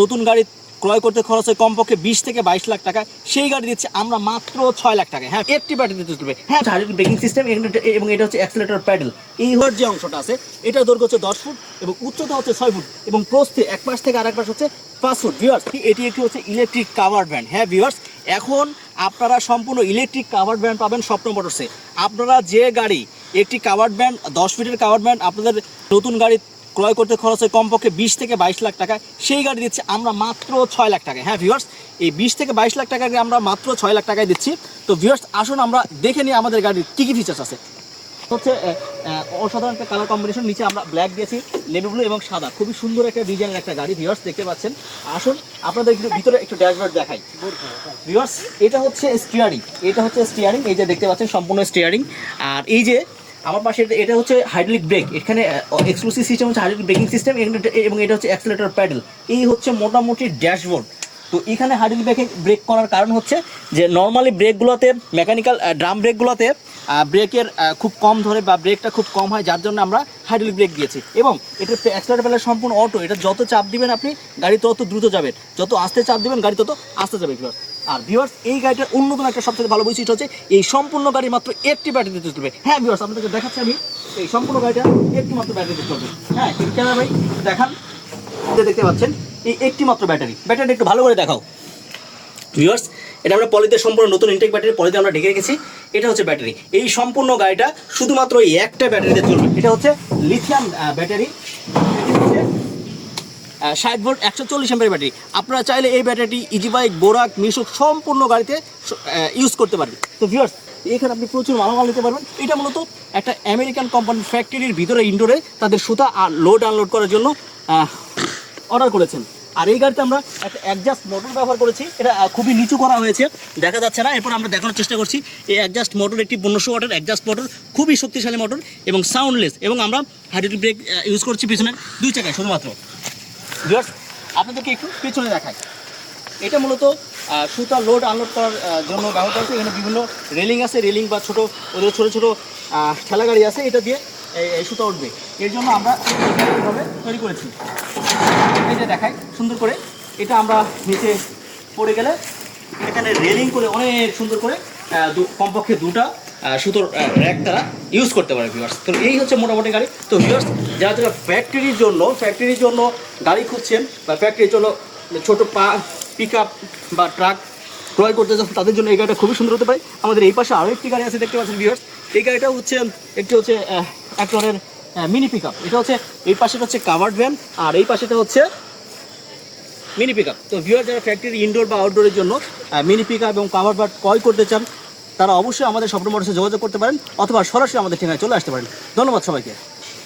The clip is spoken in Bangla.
নতুন গাড়ি ক্রয় করতে খরচ হয় কমপক্ষে 20 থেকে 22 লাখ টাকা, সেই গাড়ি দিচ্ছে আমরা মাত্র 6 লাখ টাকায়। হ্যাঁ, একটি ব্যাটারি দিতে চলবে। হ্যাঁ, হাইড্রোলিক ব্রেকিং সিস্টেম এবং এটা হচ্ছে অ্যাক্সেলেটর প্যাডেল। এই হওয়ার যে অংশটা আছে এটার দৈর্ঘ্য হচ্ছে 10 ফুট এবং উচ্চতা হচ্ছে 6 ফুট এবং প্রস্থে এক পাশ থেকে আরেক পাশ হচ্ছে 5 ফুট। ভিউয়ার্স, এটি একটি হচ্ছে ইলেকট্রিক কাভার্ড ভ্যান। হ্যাঁ ভিউয়ার্স, এখন আপনারা সম্পূর্ণ ইলেকট্রিক কাভার্ড ভ্যান পাবেন স্বপ্ন মোটরসে। আপনারা যে গাড়ি একটি কাভার্ড ভ্যান 10 ফিটের কাভার্ড ভ্যান আপনাদের নতুন গাড়ি ক্রয় করতে খরচ হয় কমপক্ষে 20 থেকে 22 লাখ টাকা, সেই গাড়ি দিচ্ছে আমরা মাত্র 6 লাখ টাকায়। হ্যাঁ ভিউয়ার্স, এই 20 থেকে 22 লাখ টাকাকে আমরা মাত্র 6 লাখ টাকায় দিচ্ছি। তো ভিউয়ার্স, আসুন আমরা দেখে নিই আমাদের গাড়ির কী কী ফিচার্স আছে। হচ্ছে অসাধারণ একটা কালার কম্বিনেশন, নিচে আমরা ব্ল্যাক দিয়েছি, নেভি ব্লু এবং সাদা, খুবই সুন্দর একটা ডিজাইনের একটা গাড়ি। ভিউয়ার্স দেখতে পাচ্ছেন। আসুন আপনাদের একটু ভিতরে একটু ড্যাশবোর্ড দেখাই। ভিউয়ার্স, এটা হচ্ছে স্টিয়ারিং, এই যে দেখতে পাচ্ছেন সম্পূর্ণ স্টিয়ারিং। আর এই যে আমার পাশে এটা হচ্ছে হাইড্রোলিক ব্রেক, এখানে এক্সক্লুসিভ সিস্টেম হচ্ছে হাইড্রোলিক ব্রেকিং সিস্টেম এবং এটা হচ্ছে অ্যাক্সেলেটর প্যাডেল। এই হচ্ছে মোটামুটি ড্যাশবোর্ড। তো এখানে হাইড্রোলিক ব্রেক করার কারণ হচ্ছে যে নর্মালি ব্রেকগুলোতে, মেকানিক্যাল ড্রাম ব্রেকগুলোতে ব্রেকের খুব কম ধরে বা ব্রেকটা খুব কম হয়, যার জন্য আমরা হাইড্রোলিক ব্রেক দিয়েছি। এবং এটা অ্যাক্সেলেটর প্যাডেল সম্পূর্ণ অটো, এটা যত চাপ দিবেন আপনি গাড়ি তত দ্রুত যাবে, যত আস্তে চাপ দিবেন গাড়ি তত আস্তে যাবে। ভিউয়ার্স, আর ভিউয়ার্স, এই গাড়িটার অন্যতম একটা সবথেকে ভালো বৈশিষ্ট্য হচ্ছে এই সম্পূর্ণ গাড়ি মাত্র একটি ব্যাটারি দিতে চলবে। হ্যাঁ ভিউয়ার্স, আপনাদেরকে দেখাচ্ছি আমি এই সম্পূর্ণ গাড়িটা একটি মাত্র ব্যাটারি দিতে চলবে। হ্যাঁ, ক্যামেরা ভাই দেখান, দেখতে পাচ্ছেন এই একটি মাত্র ব্যাটারিটা একটু ভালো করে দেখাও। ভিউয়ার্স, এটা আমরা পলিতে সম্পূর্ণ নতুন ইনটেক ব্যাটারি পলিতে আমরা ঢেকে রেখেছি। এটা হচ্ছে ব্যাটারি, এই সম্পূর্ণ গাড়িটা শুধুমাত্র এই একটা ব্যাটারিতে চলবে। এটা হচ্ছে লিথিয়াম ব্যাটারি, এটি হচ্ছে 60 ভোল্ট 140 অ্যাম্পিয়ার ব্যাটারি। আপনারা চাইলে এই ব্যাটারিটি ইজি বাইক, বোরাক, মিশুক সম্পূর্ণ গাড়িতে ইউজ করতে পারবেন। তো ভিউয়ার্স, এখানে আপনি প্রচুর মালামাল নিতে পারবেন। এটা মূলত একটা আমেরিকান কোম্পানির ফ্যাক্টরির ভিতরে ইনডোরে তাদের সুতা আর লোড আনলোড করার জন্য অর্ডার করেছেন। আর এই গাড়িতে আমরা একটা অ্যাডজাস্ট মোটর ব্যবহার করেছি, এটা খুবই নিচু করা হয়েছে, দেখা যাচ্ছে না। এরপর আমরা দেখানোর চেষ্টা করছি এই অ্যাডজাস্ট মোটর একটি 1500 ওয়াটের অ্যাডজাস্ট মোটর, খুবই শক্তিশালী মোটর এবং সাউন্ডলেস। এবং আমরা হাইড্রোলিক ব্রেক ইউজ করছি পিছনের 2 চাকায় শুধুমাত্র। ভিউয়ার্স, আপনাদেরকে একটু পেছনে দেখাই। এটা মূলত সুতা লোড আনলোড করার জন্য ব্যবহার করা হচ্ছে। এখানে বিভিন্ন রেলিং আছে, রেলিং বা ছোটো ওদের ছোটো ছোটো ঠেলা গাড়ি আছে, এটা দিয়ে এই সুতা উঠবে। এর জন্য আমরা এইভাবে তৈরি করেছি। এই যে দেখাই সুন্দর করে, এটা আমরা নিচে পড়ে গেলে এখানে রেলিং করে অনেক সুন্দর করে কমপক্ষে 2টা সুতোর র্যাক তারা ইউজ করতে পারে। ভিউয়ার্স, তো এই হচ্ছে মোটামুটি গাড়ি। তো ভিউয়ার্স, যারা ফ্যাক্টরির জন্য গাড়ি খুঁজছেন বা ফ্যাক্টরির জন্য ছোটো পিক আপ বা ট্রাক ক্রয় করতে যাচ্ছেন, তাদের জন্য এই গাড়িটা খুবই সুন্দর হতে পারে। আমাদের এই পাশে আরও একটি গাড়ি আছে, দেখতে পাচ্ছেন ভিউয়ার্স। এই গাড়িটা হচ্ছে একটি হচ্ছে এক ধরনের মিনি পিক আপ। এটা হচ্ছে এই পাশেটা হচ্ছে কাভার্ড ভ্যান আর এই পাশেটা হচ্ছে মিনি পিক আপ। তো ভিউয়ার, যারা ফ্যাক্টরি ইনডোর বা আউটডোরের জন্য মিনি পিক আপ এবং কাভার্ড ভ্যান ক্রয় করতে চান, তারা অবশ্যই আমাদের স্বপ্ন মোটরসে যোগাযোগ করতে পারেন অথবা সরাসরি আমাদের ঠিকানায় চলে আসতে পারেন। ধন্যবাদ সবাইকে।